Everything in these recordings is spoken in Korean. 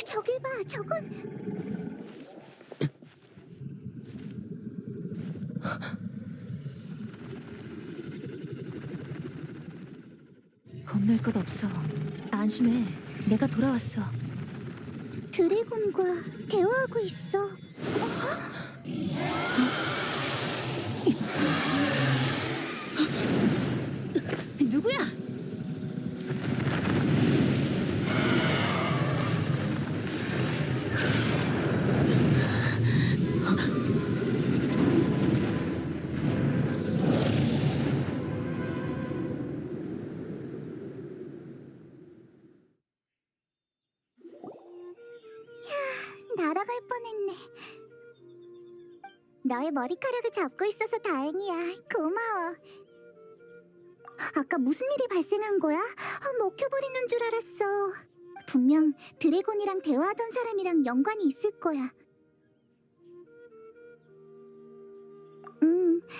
저길 봐, 저건 겁낼 것 없어. 안심해. 내가 돌아왔어. 드래곤과 대화하고 있어. 누구야? 날아갈 뻔했네. 너의 머리카락을 잡고 있어서 다행이야. 고마워. 아까 무슨 일이 발생한 거야? 먹혀버리는 줄 알았어. 분명 드래곤이랑 대화하던 사람이랑 연관이 있을 거야.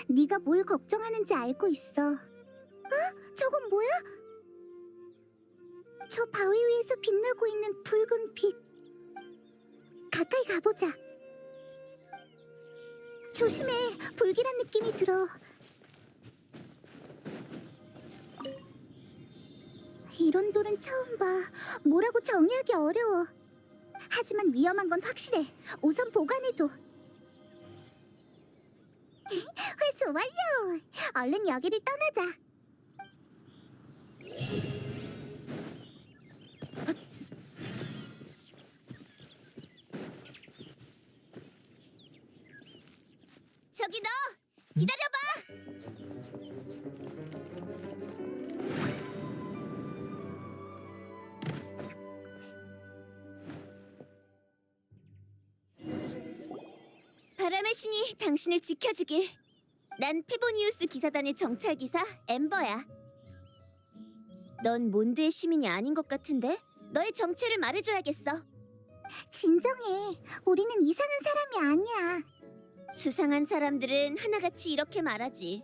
네가 뭘 걱정하는지 알고 있어. 저건 뭐야? 저 바위 위에서 빛나고 있는 붉은 빛. 가까이 가보자. 조심해. 불길한 느낌이 들어. 이런 돌은 처음 봐. 뭐라고 정의하기 어려워. 하지만 위험한 건 확실해. 우선 보관해둬. 회수 완료. 얼른 여기를 떠나자. 저기 너! 기다려봐! 바람의 신이 당신을 지켜주길. 난 페보니우스 기사단의 정찰기사 엠버야. 넌 몬드의 시민이 아닌 것 같은데? 너의 정체를 말해줘야겠어. 진정해. 우리는 이상한 사람이 아니야. 수상한 사람들은 하나같이 이렇게 말하지.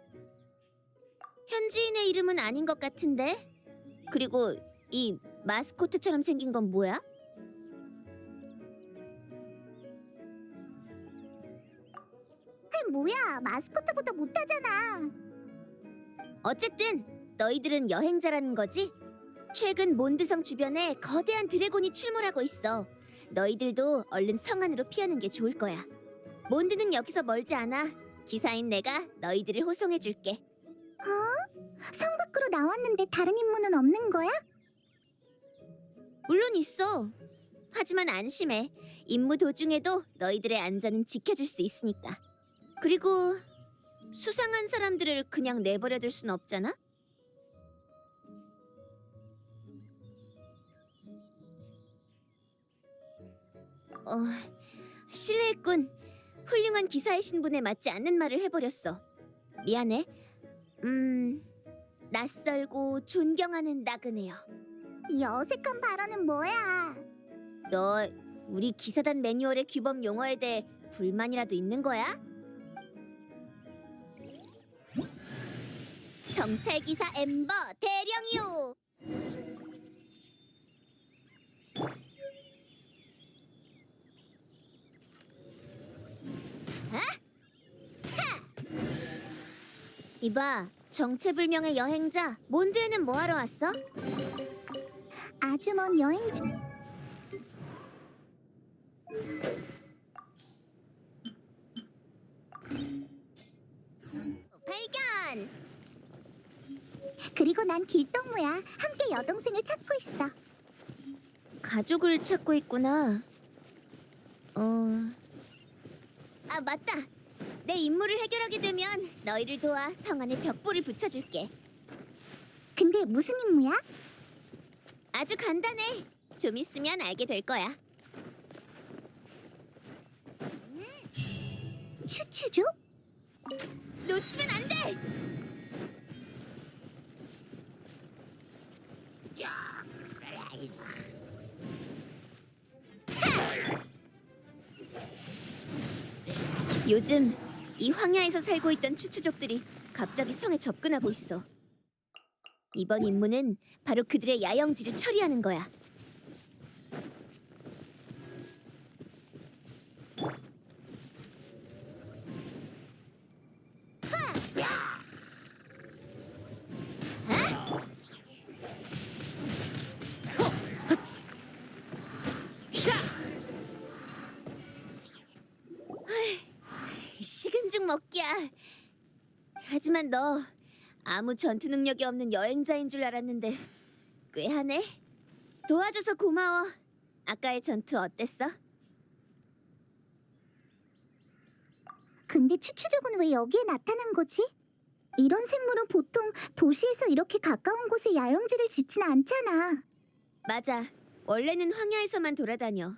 현지인의 이름은 아닌 것 같은데? 그리고 이 마스코트처럼 생긴 건 뭐야? 뭐야, 마스코트보다 못하잖아. 어쨌든 너희들은 여행자라는 거지? 최근 몬드성 주변에 거대한 드래곤이 출몰하고 있어. 너희들도 얼른 성 안으로 피하는 게 좋을 거야. 몬드는 여기서 멀지 않아. 기사인 내가 너희들을 호송해줄게. 성 밖으로 나왔는데 다른 임무는 없는 거야? 물론 있어. 하지만 안심해. 임무 도중에도 너희들의 안전은 지켜줄 수 있으니까. 그리고 수상한 사람들을 그냥 내버려둘 순 없잖아? 실례했군. 훌륭한 기사의 신분에 맞지 않는 말을 해버렸어. 미안해. 낯설고 존경하는 나그네요. 이 어색한 발언은 뭐야? 너 우리 기사단 매뉴얼의 규범 용어에 대해 불만이라도 있는 거야? 정찰기사 엠버 대령이요. 이봐, 정체불명의 여행자, 몬드에는 뭐하러 왔어? 아주 먼 여행 중... 발견! 그리고 난 길동무야. 함께 여동생을 찾고 있어. 가족을 찾고 있구나. 아, 맞다. 내 임무를 해결하게 되면 너희를 도와 성 안에 벽보를 붙여줄게. 근데 무슨 임무야? 아주 간단해. 좀 있으면 알게 될 거야. 추추족? 놓치면 안 돼! 요즘 이 황야에서 살고 있던 추추족들이 갑자기 성에 접근하고 있어. 이번 임무는 바로 그들의 야영지를 처리하는 거야. 식은 죽 먹기야. 하지만 너 아무 전투 능력이 없는 여행자인 줄 알았는데 꽤 하네. 도와줘서 고마워. 아까의 전투 어땠어? 근데 추추족은 왜 여기에 나타난 거지? 이런 생물은 보통 도시에서 이렇게 가까운 곳에 야영지를 짓진 않잖아. 맞아. 원래는 황야에서만 돌아다녀.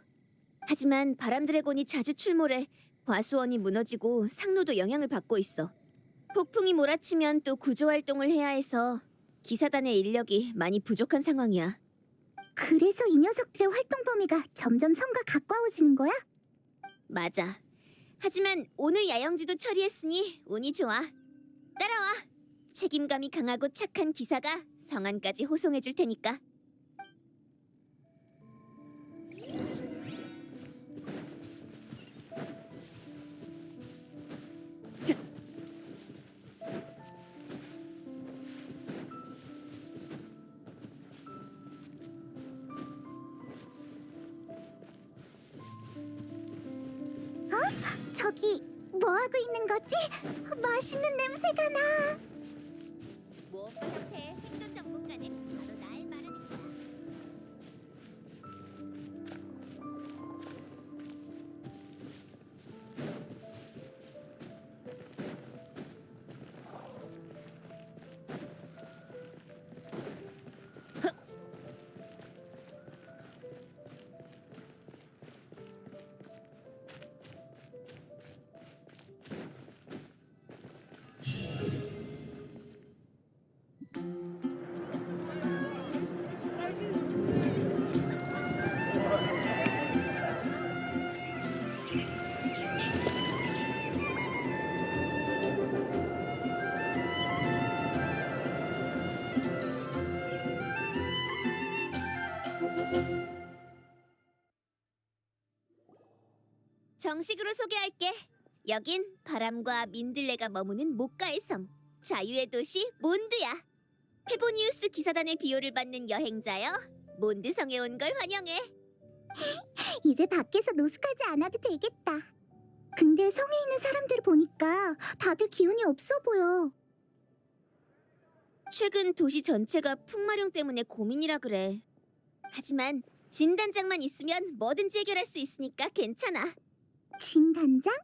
하지만 바람 드래곤이 자주 출몰해 과수원이 무너지고 상로도 영향을 받고 있어. 폭풍이 몰아치면 또 구조 활동을 해야 해서 기사단의 인력이 많이 부족한 상황이야. 그래서 이 녀석들의 활동 범위가 점점 섬과 가까워지는 거야? 맞아. 하지만 오늘 야영지도 처리했으니 운이 좋아. 따라와. 책임감이 강하고 착한 기사가 성안까지 호송해 줄 테니까. 저기 뭐 하고 있는 거지? 맛있는 냄새가 나. 무엇과 형태의 생존 정복가는 바로 날 말하는 거야. 정식으로 소개할게. 여긴 바람과 민들레가 머무는 목가의 성, 자유의 도시 몬드야. 페보니우스 기사단의 비호를 받는 여행자여. 몬드성에 온 걸 환영해. 이제 밖에서 노숙하지 않아도 되겠다. 근데 성에 있는 사람들 보니까 다들 기운이 없어 보여. 최근 도시 전체가 풍마룡 때문에 고민이라 그래. 하지만 진단장만 있으면 뭐든지 해결할 수 있으니까 괜찮아. 진단장?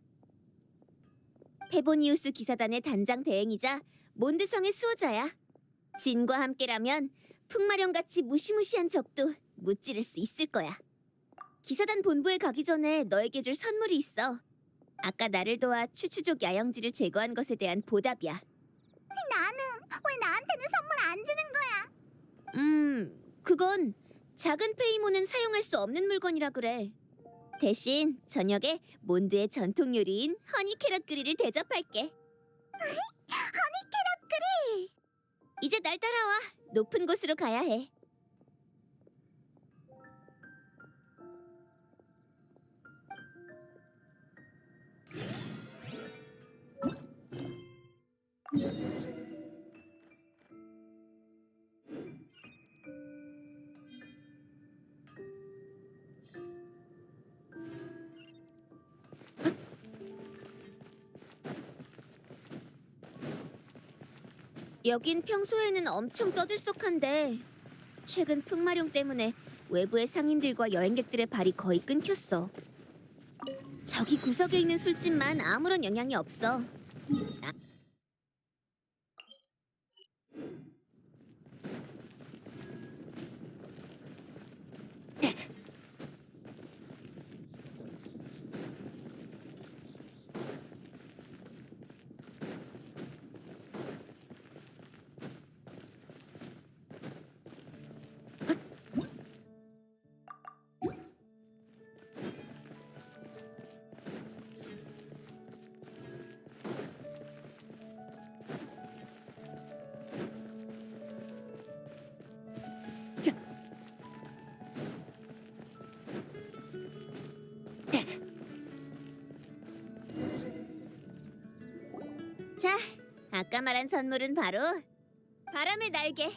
페보니우스 기사단의 단장 대행이자 몬드성의 수호자야. 진과 함께라면 풍마룡같이 무시무시한 적도 무찌를 수 있을 거야. 기사단 본부에 가기 전에 너에게 줄 선물이 있어. 아까 나를 도와 추추족 야영지를 제거한 것에 대한 보답이야. 나는 왜 나한테는 선물 안 주는 거야? 그건 작은 페이모는 사용할 수 없는 물건이라 그래. 대신 저녁에 몬드의 전통 요리인 허니 캐럿 그릴을 대접할게. 허니 캐럿 그릴! 이제 날 따라와. 높은 곳으로 가야 해. 여긴 평소에는 엄청 떠들썩한데 최근 풍마룡 때문에 외부의 상인들과 여행객들의 발이 거의 끊겼어. 저기 구석에 있는 술집만 아무런 영향이 없어. 자, 아까 말한 선물은 바로 바람의 날개.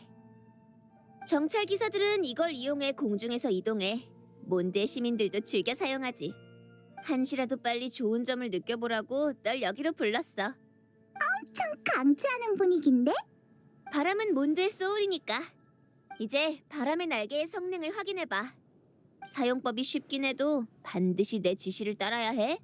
정찰 기사들은 이걸 이용해 공중에서 이동해. 몬드의 시민들도 즐겨 사용하지. 한시라도 빨리 좋은 점을 느껴보라고 널 여기로 불렀어. 참 강추하는 분위기인데? 바람은 몬드의 소울이니까. 이제 바람의 날개의 성능을 확인해봐. 사용법이 쉽긴 해도 반드시 내 지시를 따라야 해.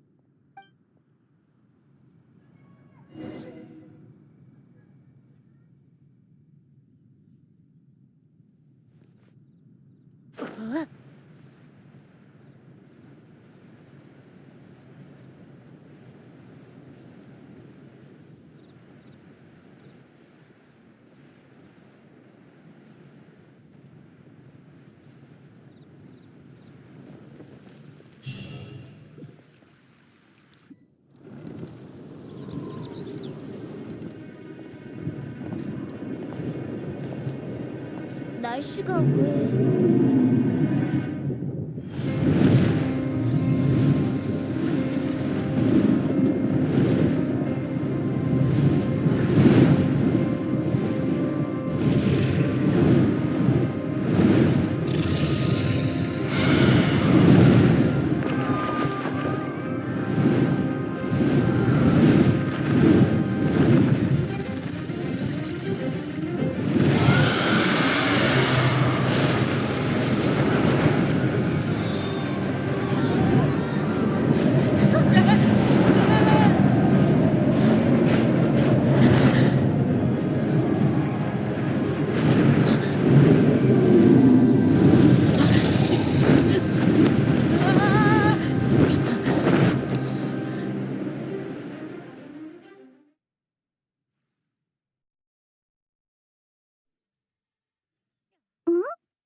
날씨가 왜...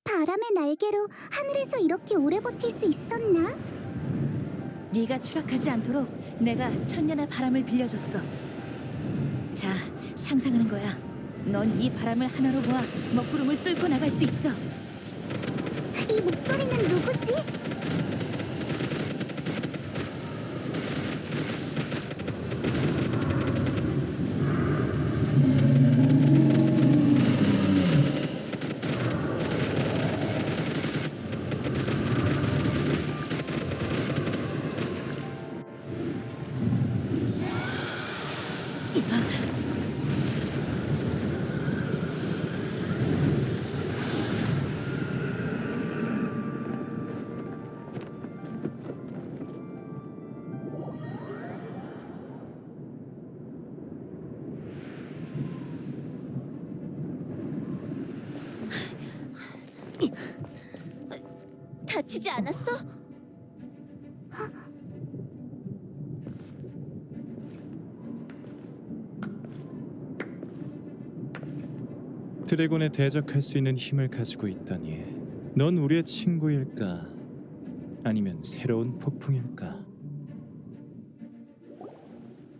바람의 날개로 하늘에서 이렇게 오래 버틸 수 있었나? 네가 추락하지 않도록 내가 천년의 바람을 빌려줬어. 자, 상상하는 거야. 넌 이 바람을 하나로 모아 먹구름을 뚫고 나갈 수 있어. 이 목소리는 누구지? 다치지 않았어? 드래곤에 대적할 수 있는 힘을 가지고 있다니 넌 우리의 친구일까? 아니면 새로운 폭풍일까?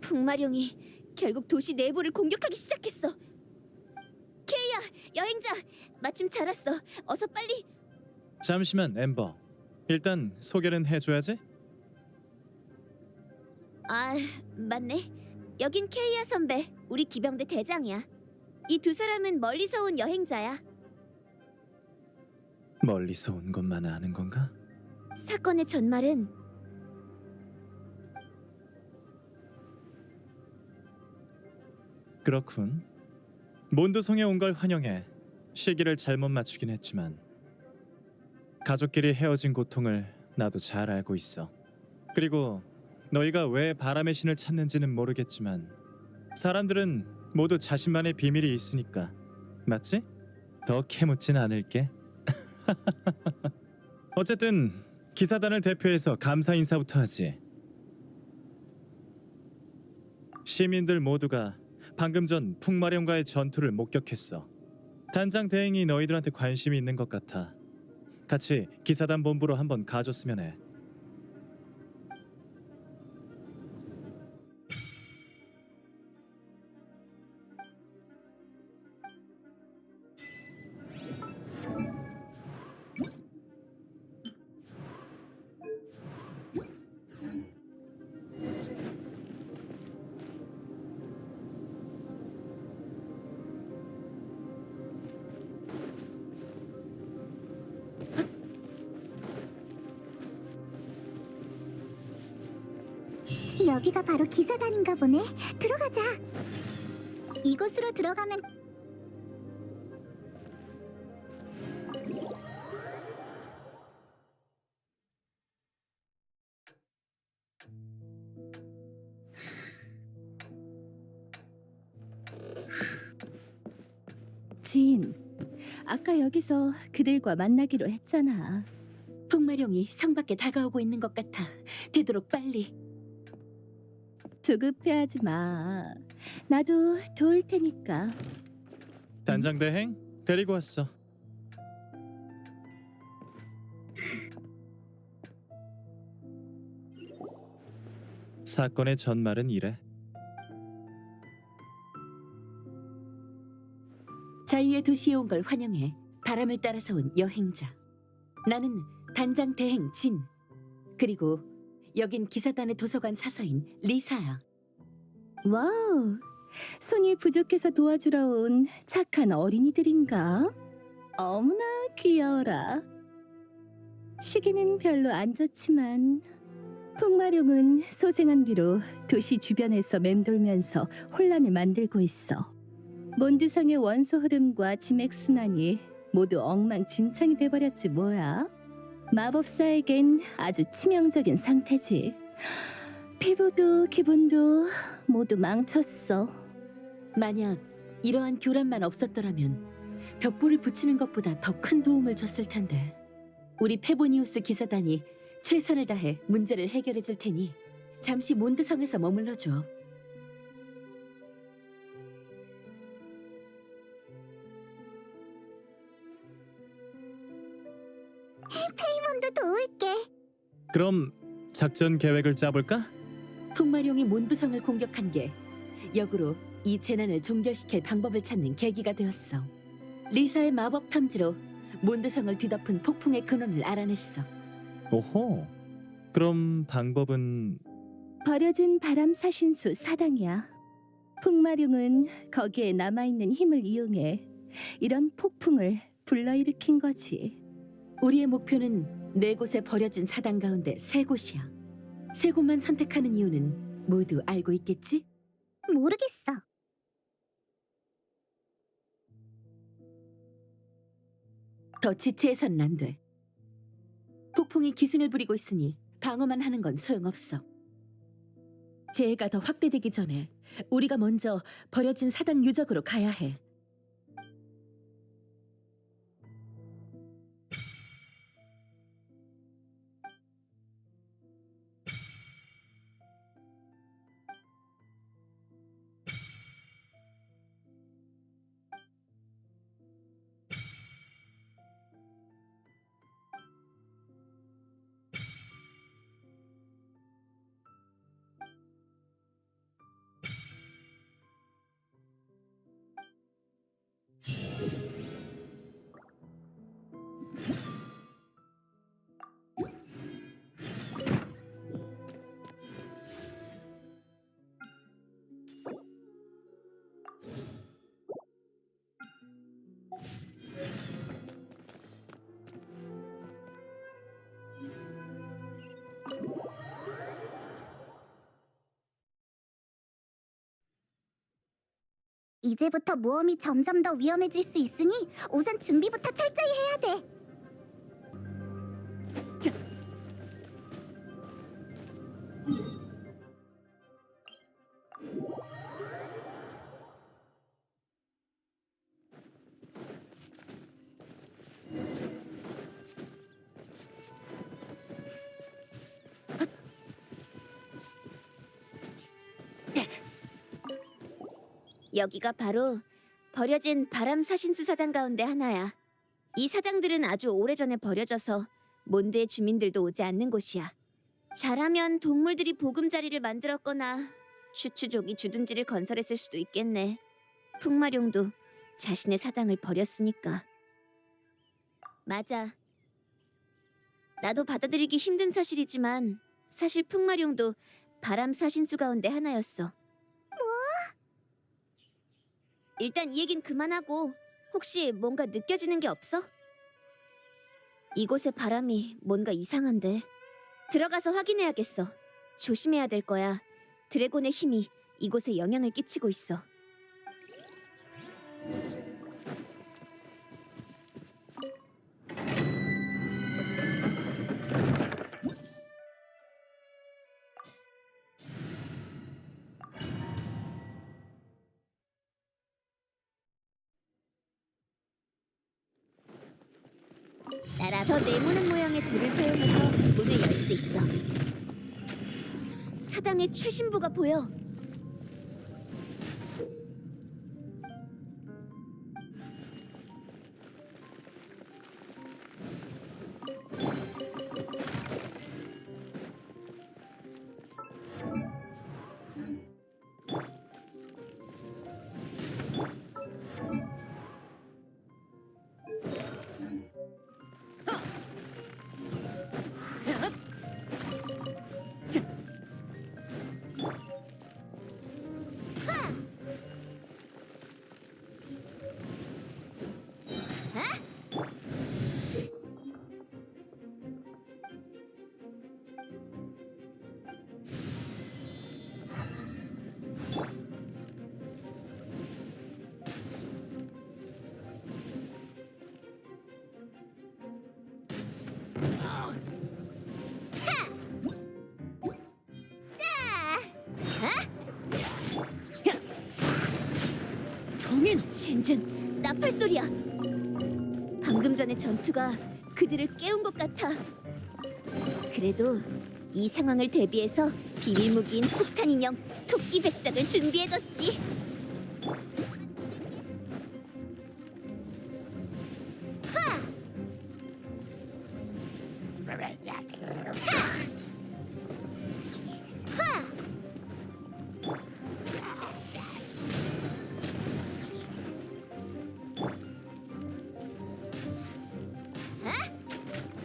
풍마룡이 결국 도시 내부를 공격하기 시작했어. 케이야, 여행자, 마침 잘 왔어. 어서 빨리. 잠시만 엠버, 일단 소개는 해줘야지. 아, 맞네. 여긴 케이야 선배, 우리 기병대 대장이야. 이 두 사람은 멀리서 온 여행자야. 멀리서 온 것만 아는 건가? 사건의 전말은 그렇군. 몬드성에 온 걸 환영해. 시기를 잘못 맞추긴 했지만 가족끼리 헤어진 고통을 나도 잘 알고 있어. 그리고 너희가 왜 바람의 신을 찾는지는 모르겠지만 사람들은 모두 자신만의 비밀이 있으니까, 맞지? 더 캐묻진 않을게. 어쨌든 기사단을 대표해서 감사 인사부터 하지. 시민들 모두가 방금 전 풍마령과의 전투를 목격했어. 단장 대행이 너희들한테 관심이 있는 것 같아. 같이 기사단 본부로 한번 가줬으면 해. 여기가 바로 기사단인가 보네. 들어가자. 이곳으로 들어가면 진, 아까 여기서 그들과 만나기로 했잖아. 풍마룡이 성 밖에 다가오고 있는 것 같아. 되도록 빨리. 조급해하지 마. 나도 도울 테니까. 단장 대행 데리고 왔어. 사건의 전말은 이래. 자유의 도시에 온 걸 환영해. 바람을 따라서 온 여행자. 나는 단장 대행 진. 그리고 여긴 기사단의 도서관 사서인 리사야. 와우, 손이 부족해서 도와주러 온 착한 어린이들인가? 어머나 귀여워라. 시기는 별로 안 좋지만 풍마룡은 소생한 뒤로 도시 주변에서 맴돌면서 혼란을 만들고 있어. 몬드성의 원소 흐름과 지맥 순환이 모두 엉망진창이 돼버렸지 뭐야. 마법사에겐 아주 치명적인 상태지. 피부도 기분도 모두 망쳤어. 만약 이러한 교란만 없었더라면 벽보를 붙이는 것보다 더 큰 도움을 줬을 텐데. 우리 페보니우스 기사단이 최선을 다해 문제를 해결해 줄 테니 잠시 몬드성에서 머물러줘. 페이몬도 도울게. 그럼 작전 계획을 짜볼까? 풍마룡이 몬드성을 공격한 게 역으로 이 재난을 종결시킬 방법을 찾는 계기가 되었어. 리사의 마법 탐지로 몬드성을 뒤덮은 폭풍의 근원을 알아냈어. 오호. 그럼 방법은 버려진 바람 사신수 사당이야. 풍마룡은 거기에 남아있는 힘을 이용해 이런 폭풍을 불러일으킨 거지. 우리의 목표는 4곳에 버려진 사당 가운데 3곳이야. 3곳만 선택하는 이유는 모두 알고 있겠지? 모르겠어. 더 지체해서는 안 돼. 폭풍이 기승을 부리고 있으니 방어만 하는 건 소용없어. 재해가 더 확대되기 전에 우리가 먼저 버려진 사당 유적으로 가야 해. 이제부터 모험이 점점 더 위험해질 수 있으니 우선 준비부터 철저히 해야 돼. 여기가 바로 버려진 바람 사신수 사당 가운데 하나야. 이 사당들은 아주 오래전에 버려져서 몬드의 주민들도 오지 않는 곳이야. 잘하면 동물들이 보금자리를 만들었거나 추추족이 주둔지를 건설했을 수도 있겠네. 풍마룡도 자신의 사당을 버렸으니까. 맞아. 나도 받아들이기 힘든 사실이지만 사실 풍마룡도 바람 사신수 가운데 하나였어. 일단 이 얘긴 그만하고 혹시 뭔가 느껴지는 게 없어? 이곳의 바람이 뭔가 이상한데 들어가서 확인해야겠어. 조심해야 될 거야. 드래곤의 힘이 이곳에 영향을 끼치고 있어. 따라서 네모난 모양의 돌을 사용해서 문을 열 수 있어. 사당의 최신부가 보여. 병인 젠장 나팔 소리야. 방금 전의 전투가 그들을 깨운 것 같아. 그래도 이 상황을 대비해서 비밀 무기인 폭탄 인형 토끼 백작을 준비해뒀지.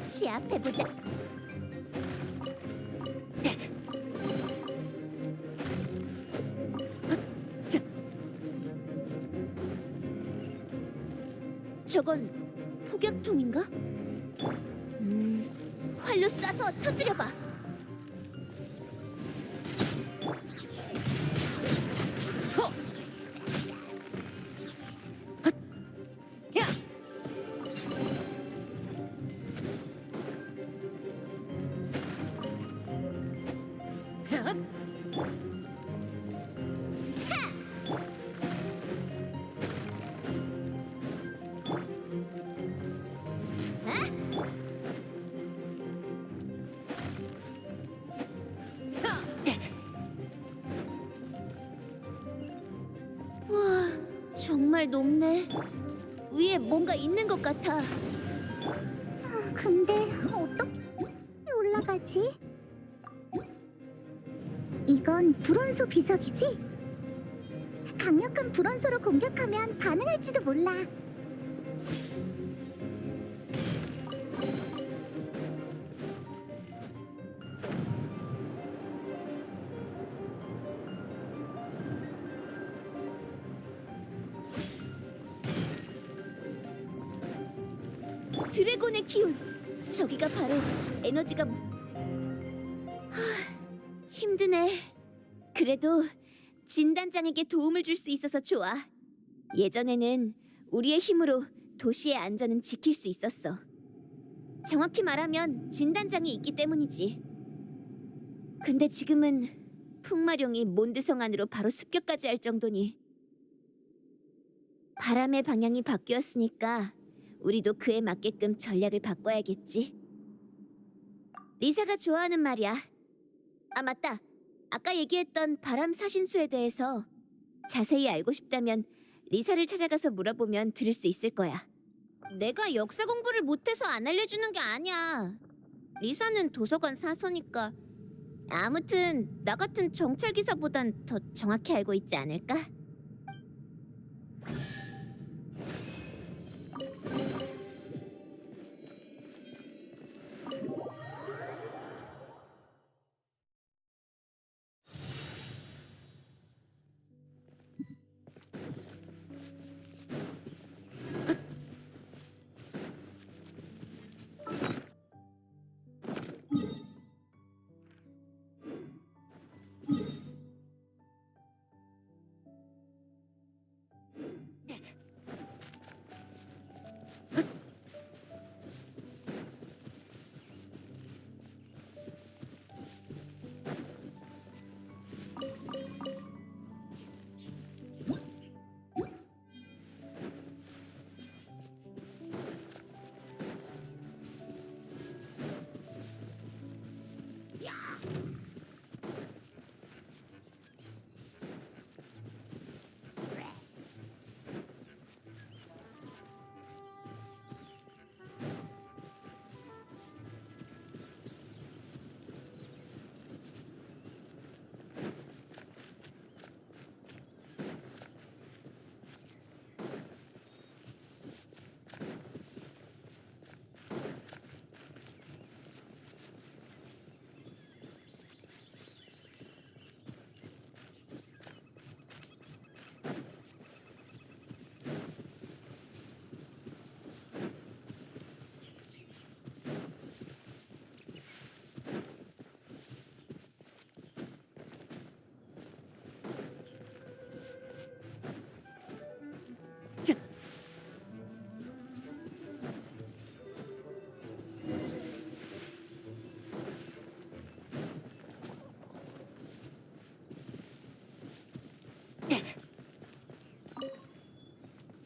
시합해보자. 저건 폭격통인가? 활로 쏴서 터뜨려봐. 와, 정말 높네. 위에 뭔가 있는 것 같아. 근데 어떻게 올라가지? 이건 불원소 비석이지? 강력한 불원소로 공격하면 반응할지도 몰라. 드래곤의 기운. 저기가 바로 에너지가. 힘드네. 그래도 진단장에게 도움을 줄 수 있어서 좋아. 예전에는 우리의 힘으로 도시의 안전은 지킬 수 있었어. 정확히 말하면 진단장이 있기 때문이지. 근데 지금은 풍마룡이 몬드성 안으로 바로 습격까지 할 정도니. 바람의 방향이 바뀌었으니까 우리도 그에 맞게끔 전략을 바꿔야겠지. 리사가 좋아하는 말이야. 아, 맞다. 아까 얘기했던 바람 사신수에 대해서 자세히 알고 싶다면 리사를 찾아가서 물어보면 들을 수 있을 거야. 내가 역사 공부를 못해서 안 알려주는 게 아니야. 리사는 도서관 사서니까. 아무튼 나 같은 정찰 기사보단 더 정확히 알고 있지 않을까?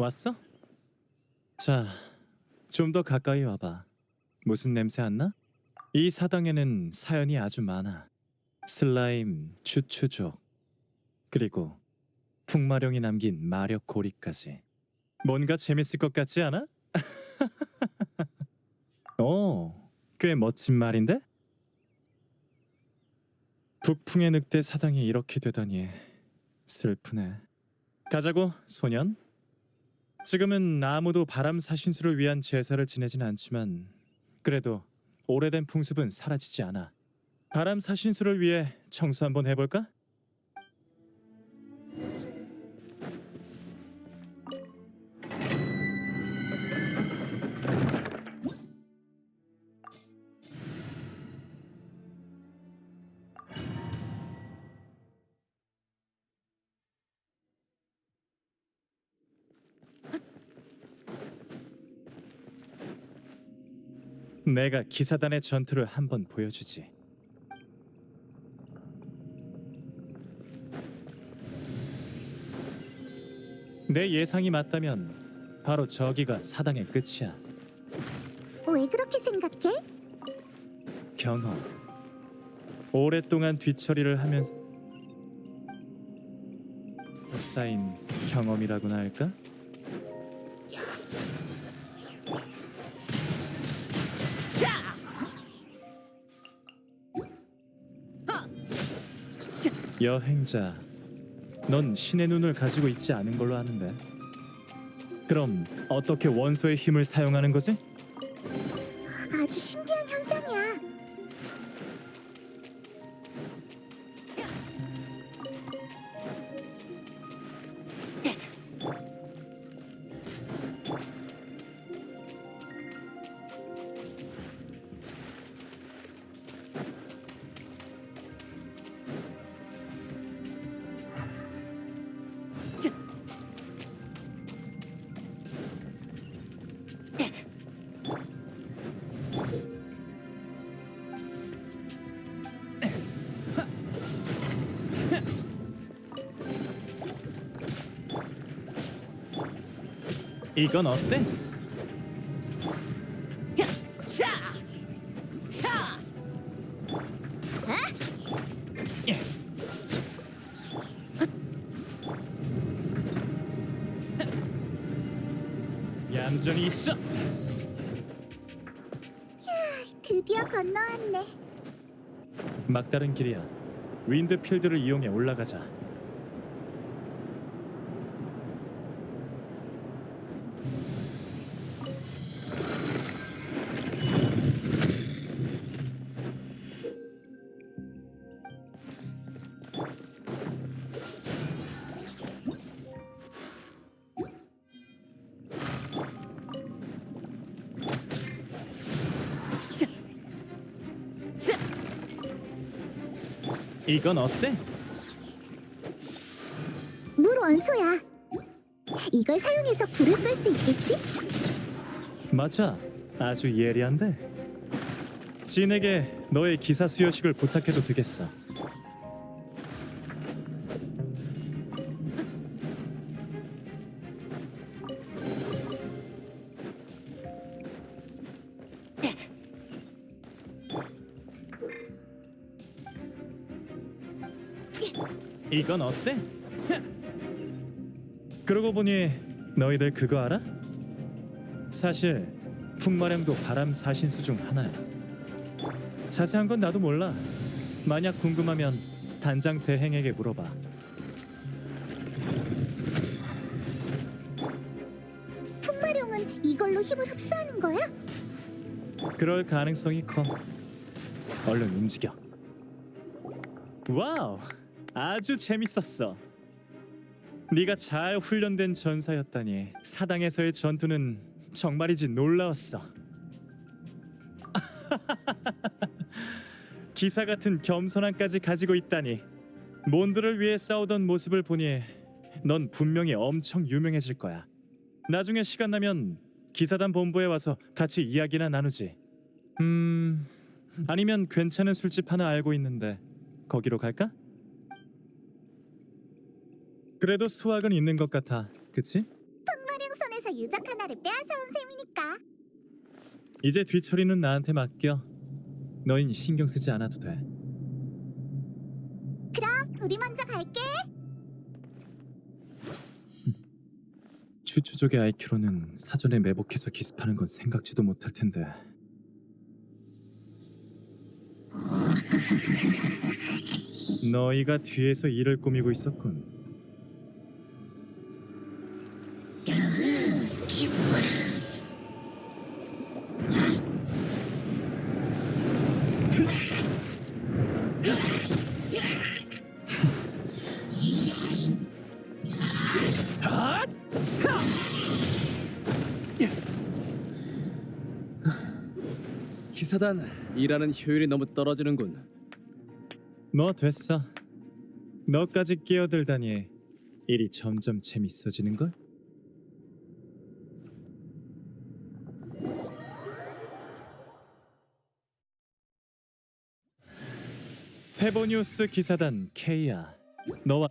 왔어? 자, 좀 더 가까이 와봐. 무슨 냄새 안 나? 이 사당에는 사연이 아주 많아. 슬라임, 추추족, 그리고 풍마룡이 남긴 마력 고리까지. 뭔가 재밌을 것 같지 않아? 꽤 멋진 말인데? 북풍의 늑대 사당이 이렇게 되다니 슬프네. 가자고, 소년. 지금은 아무도 바람 사신수를 위한 제사를 지내진 않지만 그래도 오래된 풍습은 사라지지 않아. 바람 사신수를 위해 청소 한번 해볼까? 내가 기사단의 전투를 한번 보여주지. 내 예상이 맞다면 바로 저기가 사당의 끝이야. 왜 그렇게 생각해? 경험. 오랫동안 뒤처리를 하면서 쌓인 경험이라고나 할까? 여행자, 넌 신의 눈을 가지고 있지 않은 걸로 아는데. 그럼 어떻게 원소의 힘을 사용하는 거지? 아주 신기한 현상이야. 이건 어때? 얌전히 있어. 드디어 건너왔네. 막다른 길이야. 윈드필드를 이용해 올라가자. 이건 어때? 물 원소야. 이걸 사용해서 불을 끌 수 있겠지? 맞아. 아주 예리한데. 진에게 너의 기사 수여식을 부탁해도 되겠어. 이건 어때? 그러고 보니 너희들 그거 알아? 사실 풍마령도 바람 사신수 중 하나야. 자세한 건 나도 몰라. 만약 궁금하면 단장 대행에게 물어봐. 풍마룡은 이걸로 힘을 흡수하는 거야? 그럴 가능성이 커. 얼른 움직여. 와우, 아주 재밌었어. 네가 잘 훈련된 전사였다니. 사당에서의 전투는 정말이지 놀라웠어. 기사 같은 겸손함까지 가지고 있다니. 몬드를 위해 싸우던 모습을 보니 넌 분명히 엄청 유명해질 거야. 나중에 시간 나면 기사단 본부에 와서 같이 이야기나 나누지. 아니면 괜찮은 술집 하나 알고 있는데 거기로 갈까? 그래도 수학은 있는 것 같아, 그치? 풍마룡 유적 하나를 빼앗아온 셈이니까. 이제 뒤처리는 나한테 맡겨. 너흰 신경 쓰지 않아도 돼. 우리 먼저 갈게. 추추족의 IQ로는 사전에 매복해서 기습하는 건 생각지도 못할 텐데. 너희가 뒤에서 일을 꾸미고 있었군. 기사단 일하는 효율이 너무 떨어지는군. 뭐 됐어. 너까지 끼어들다니 일이 점점 재밌어지는걸? 페보니우스 기사단 케이야. 너와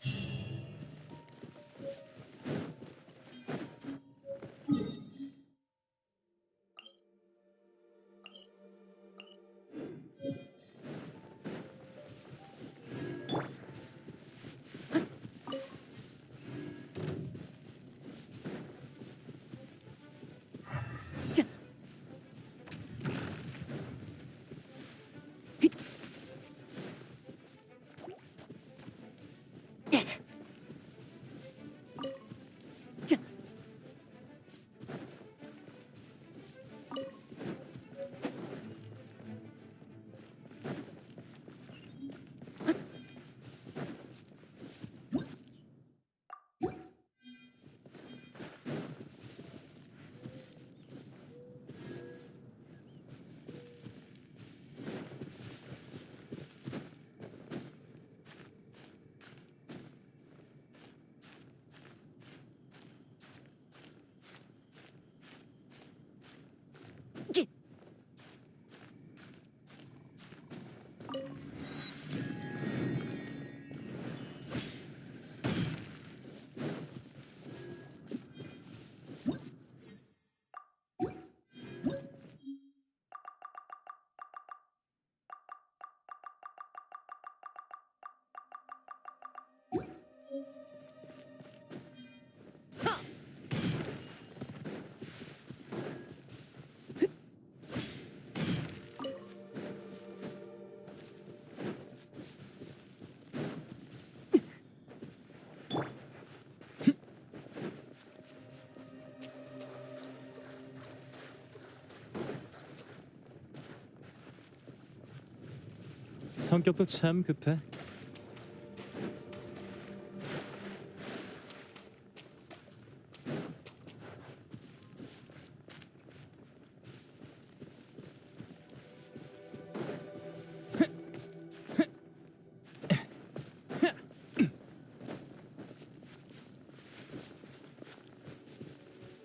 성격도 참 급해.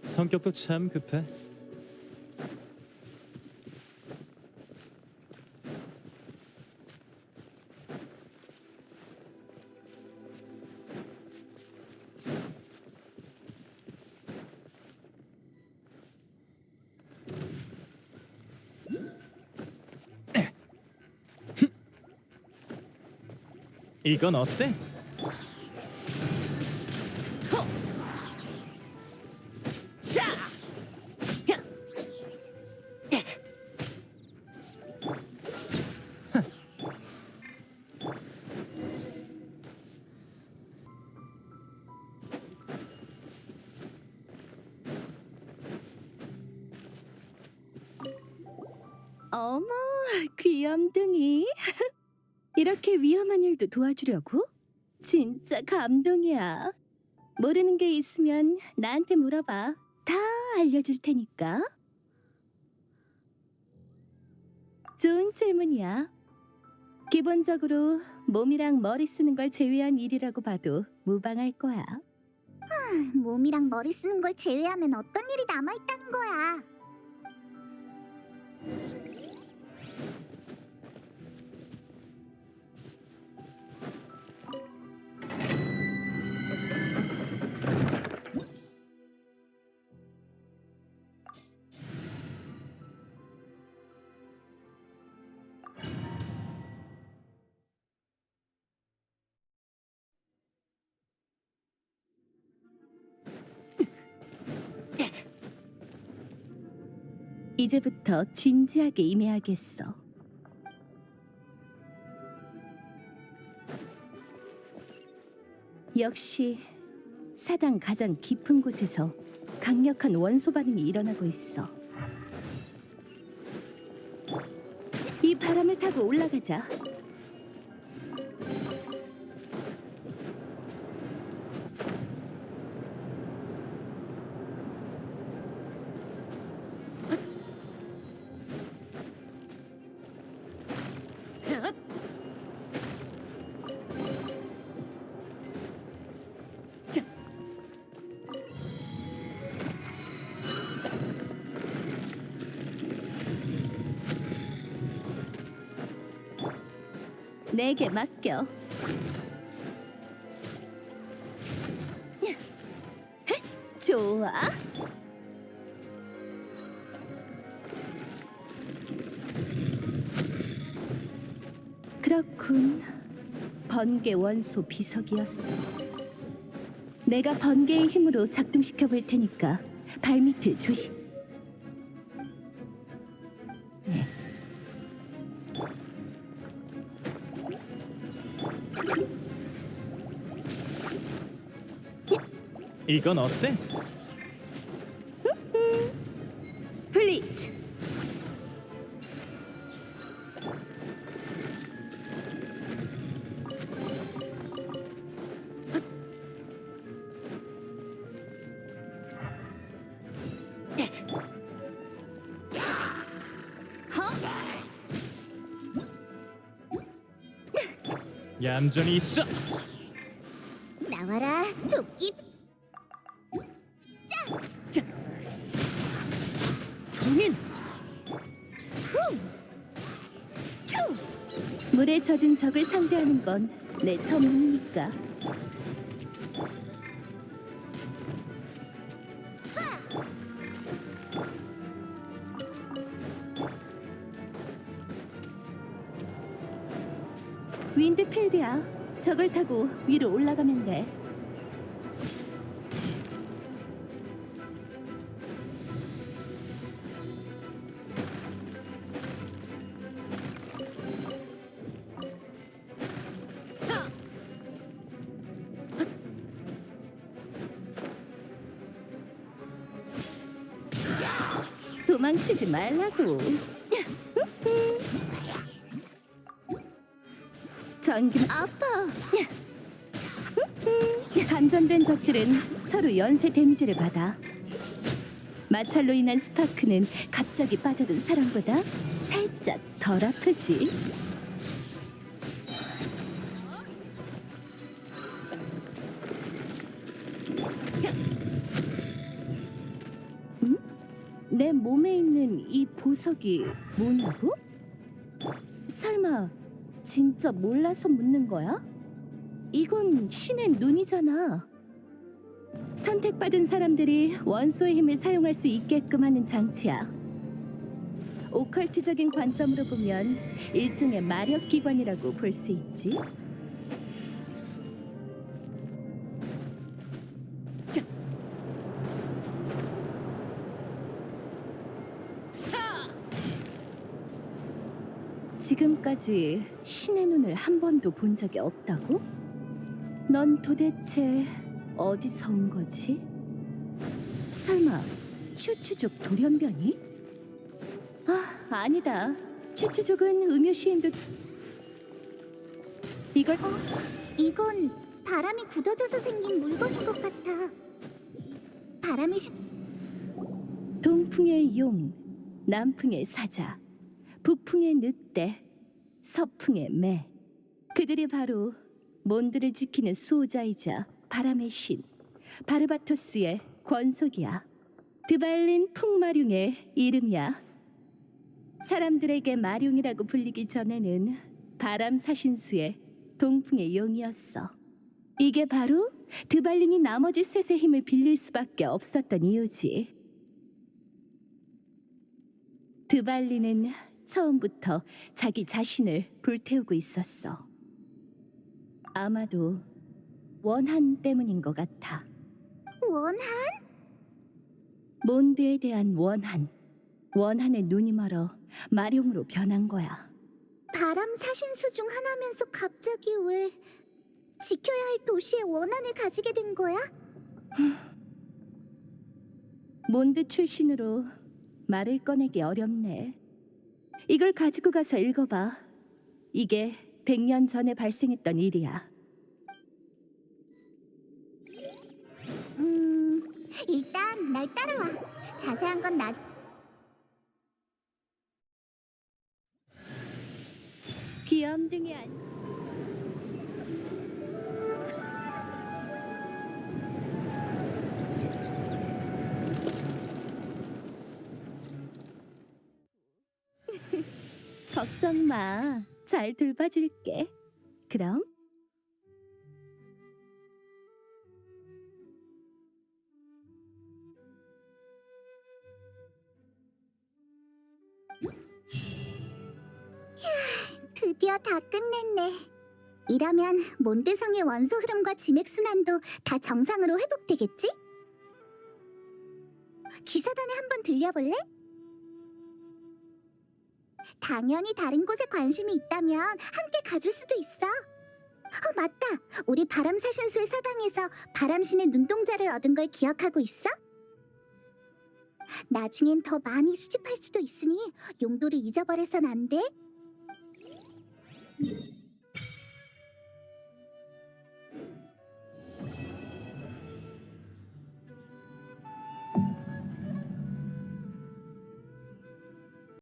성격도 참 급해. 이건 어때? 어머, 귀염둥이. 이렇게 위험한 일도 도와주려고? 진짜 감동이야. 모르는 게 있으면 나한테 물어봐. 다 알려줄 테니까. 좋은 질문이야. 기본적으로 몸이랑 머리 쓰는 걸 제외한 일이라고 봐도 무방할 거야. 몸이랑 머리 쓰는 걸 제외하면 어떤 일이 남아있다는 거야. 이제부터 진지하게 임해야겠어. 역시 사당 가장 깊은 곳에서 강력한 원소 반응이 일어나고 있어. 이 바람을 타고 올라가자. 내게 맡겨. 좋아. 그렇군. 번개 원소 비석이었어. 내가 번개의 힘으로 작동시켜 볼 테니까 발밑을 조심. 이건 어때? 블리츠. 얌전히 있어. 나와라, 도끼. 동인. 물에 젖은 적을 상대하는 건 내 전문이니까. 윈드필드야. 저걸 타고 위로 올라가면 돼. 도망치지 말라고. 전기 아파. 감전된 적들은 서로 연쇄 데미지를 받아. 마찰로 인한 스파크는 갑자기 빠져든 사람보다 살짝 덜 아프지. 내 몸에 있는 이 보석이 뭐냐고? 설마 진짜 몰라서 묻는 거야? 이건 신의 눈이잖아. 선택받은 사람들이 원소의 힘을 사용할 수 있게끔 하는 장치야. 오컬트적인 관점으로 보면 일종의 마력 기관이라고 볼 수 있지. 지금까지 신의 눈을 한 번도 본 적이 없다고? 넌 도대체 어디서 온 거지? 설마 추추족 돌연변이? 아, 아니다. 추추족은 음유 시인도 이걸 이건 바람이 굳어져서 생긴 물건인 것 같아. 바람이 동풍의 용, 남풍의 사자, 북풍의 늑대, 서풍의 매. 그들이 바로 몬드를 지키는 수호자이자 바람의 신 바르바토스의 권속이야. 드발린 풍마룡의 이름이야. 사람들에게 마룡이라고 불리기 전에는 바람 사신수의 동풍의 용이었어. 이게 바로 드발린이 나머지 셋의 힘을 빌릴 수밖에 없었던 이유지. 드발린은 처음부터 자기 자신을 불태우고 있었어. 아마도 원한 때문인 것 같아. 원한? 몬드에 대한 원한. 원한의 눈이 멀어 마룡으로 변한 거야. 바람 사신수 중 하나면서 갑자기 왜 지켜야 할 도시의 원한을 가지게 된 거야? 몬드 출신으로 말을 꺼내기 어렵네. 이걸 가지고 가서 읽어봐. 이게 100년 전에 발생했던 일이야. 일단 날 따라와. 자세한 건 나. 귀염둥이 아니. 걱정 마. 잘 돌봐줄게. 그럼 드디어 다 끝냈네. 이러면 몬드성의 원소 흐름과 지맥 순환도 다 정상으로 회복되겠지? 기사단에 한번 들려볼래? 당연히 다른 곳에 관심이 있다면 함께 가줄 수도 있어. 맞다. 우리 바람사신수의 사당에서 바람신의 눈동자를 얻은 걸 기억하고 있어? 나중엔 더 많이 수집할 수도 있으니 용도를 잊어버려선 안 돼.